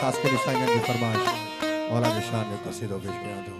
खास के निशान की फरमाइश मौला निशान ने कसीदों पेश किया था।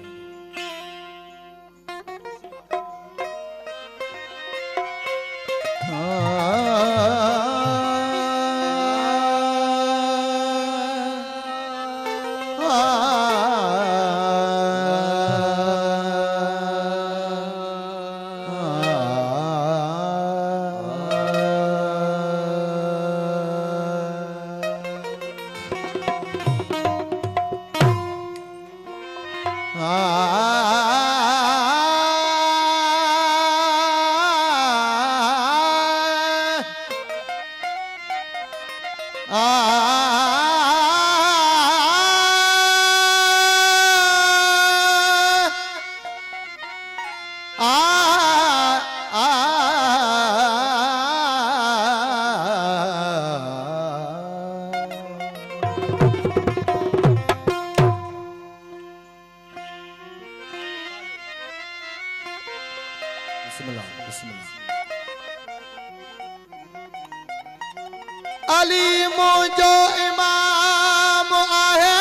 अली मुझो इमाम आहे,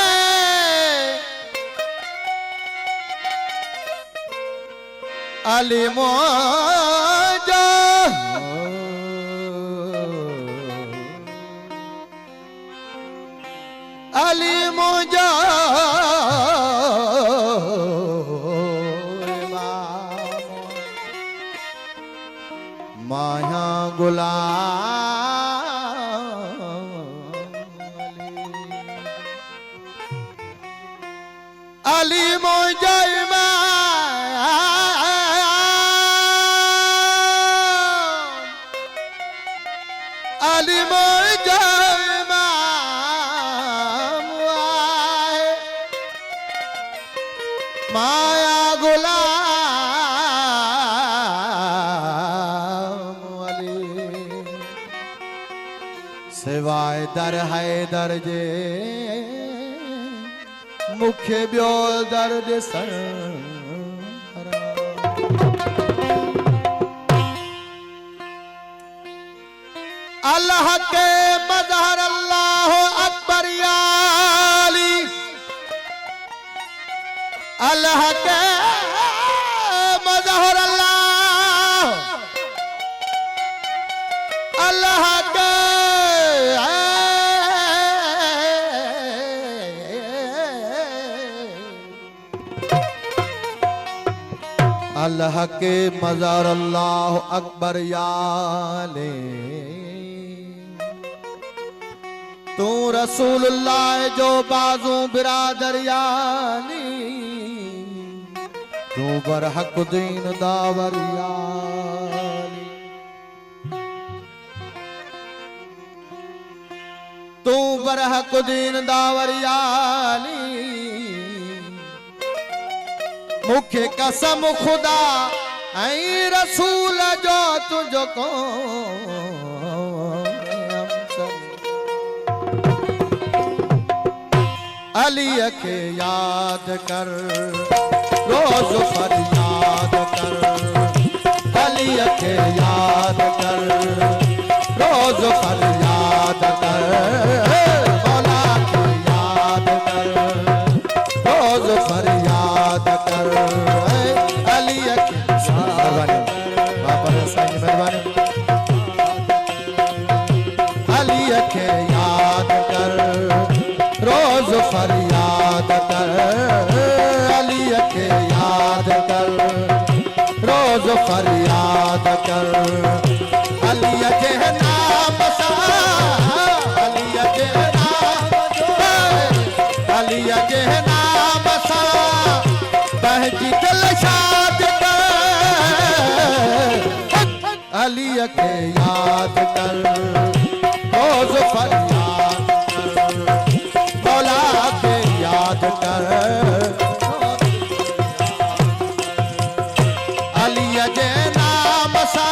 अली मुझो अली मुझो इमाम माया गुलाम अली मुझो इमाम, अली मुझो इमाम आहे, माया गुलाम अली सिवाय दर है दर जे मुख्य ब्यो दर्द सर अल्लाह के मज़हर अल्लाह अकबर या अली, अल्लाह के मज़हर अल्लाह, अल्लाह के अल्लाह के मज़ार अल्लाह अकबर याले, तू रसूलुल्लाह जो बाजू बिरादर याली, तू बरहक दीन दावर याली, तू बरहक दीन दावर याली, मुखे कसम खुदा ऐ रसूल जो तुझो को अली के याद कर रोज फरियाद कर, अली के याद कर रोज फरियाद कर, मौला के याद कर रोज फरियाद कर, अली के मेहरबानी बाबा साईं मेहरबानी, अली के याद कर रोज फरियाद कर, अली के याद कर रोज फरियाद कर, अली के नाम सा अली के नाम, अली के नाम सा बहजी दिल शाद कर, अली के याद कर रोज फरियाद कर, मौला के याद कर, अली के नाम सा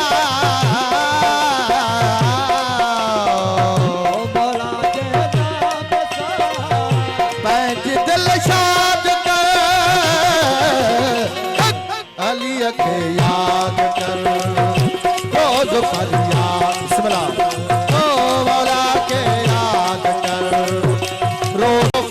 मौला के नाम सा बहजी दिल शाद कर, अली के याद कर रोज फरियाद, बिस्मिल्लाह ओ मौला के याद कर रोज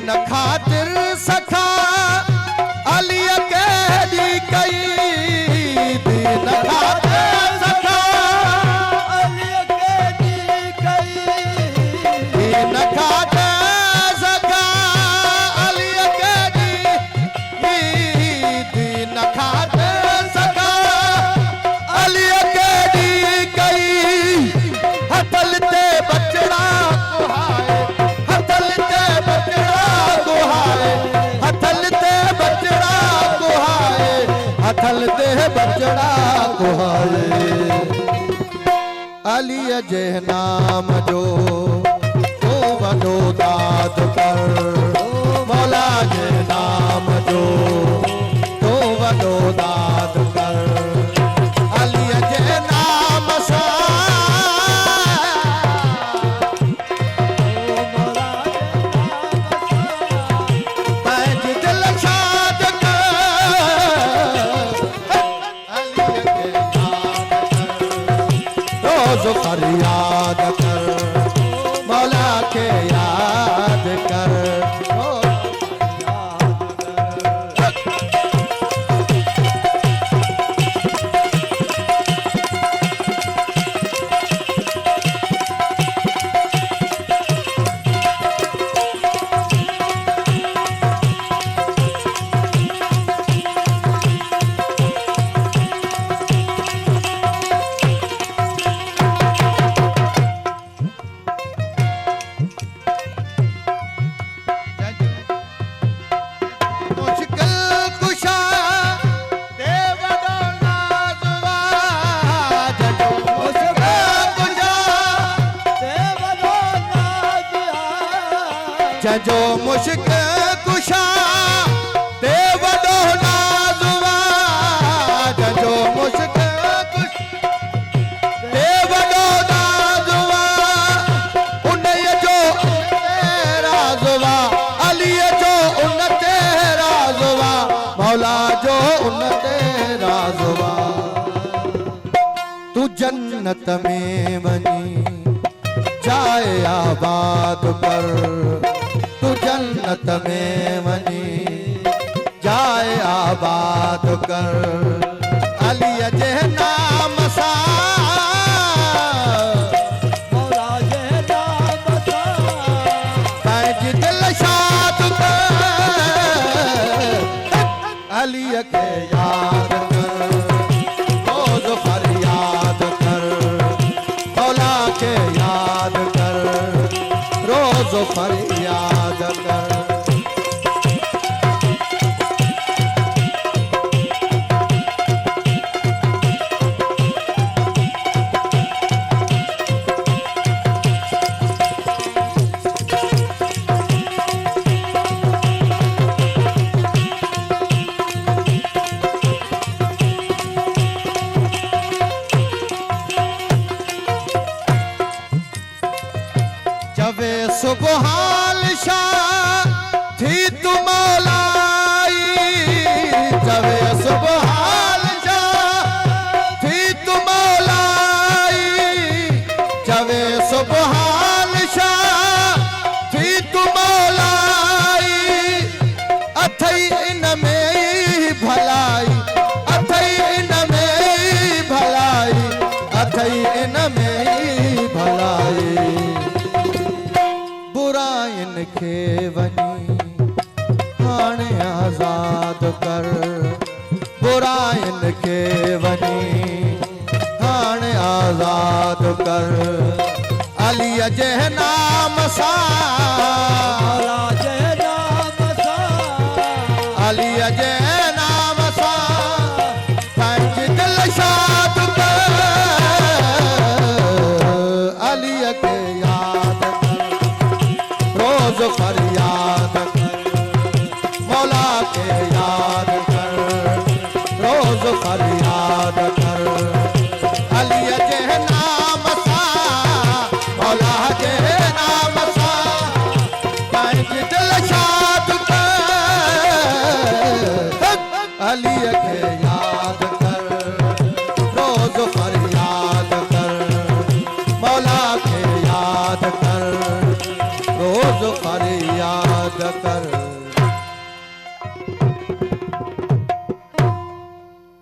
दीन खातिर सखा अली केड़ी कई दीन खातिर सखा अली केड़ी कई दीन खातिर सखा अली केड़ी दीन खातिर सखा अली केड़ी कई हथल ते बचड़ा कुहाए हथल ते बचड़ा कुहाए हथल ते बचड़ा कुहाए हथल ते बचड़ा कुहाए अली जे नाम जो तो वडो दाद कर मौला जे नाम जो तो वडो दाद कर अली जे नाम सा पैंज दिल शाद कर अली जे नाम रोज फरियाद कर मौला के याद कर मुश्किल कुशा देवदो नाज़वा जजो मुश्किल कुशा देवदो नाज़वा जजो मुश्किल कुशा देवदो नाज़वा जजो मुश्किल कुशा देवदो नाज़वा उन जो राज़वा अली जो उन राज़वा मौला जो उन राज़वा तू जन्नत में वनी जाए आबाद कर तू जन्नत में वनी जाए आबाद कर अली जे नाम सा मौला जे नाम सा पैंज दिल शाद कर अली के याद कर रोज फरियाद कर मौला के याद कर रोज फरियाद कर जवे सुबहाल शाह थी तू मौलाई जवे सुबहाल शाह थी तू मौलाई जवे सुबहाल शाह थी तू मौलाई अथई इन में ही भलाई अथई इन में ही भलाई अथई इन में ही भलाई बुराइन खे वनी हाणे आज़ाद कर बुराइन खे वनी हाणे आज़ाद कर अली जे नाम सा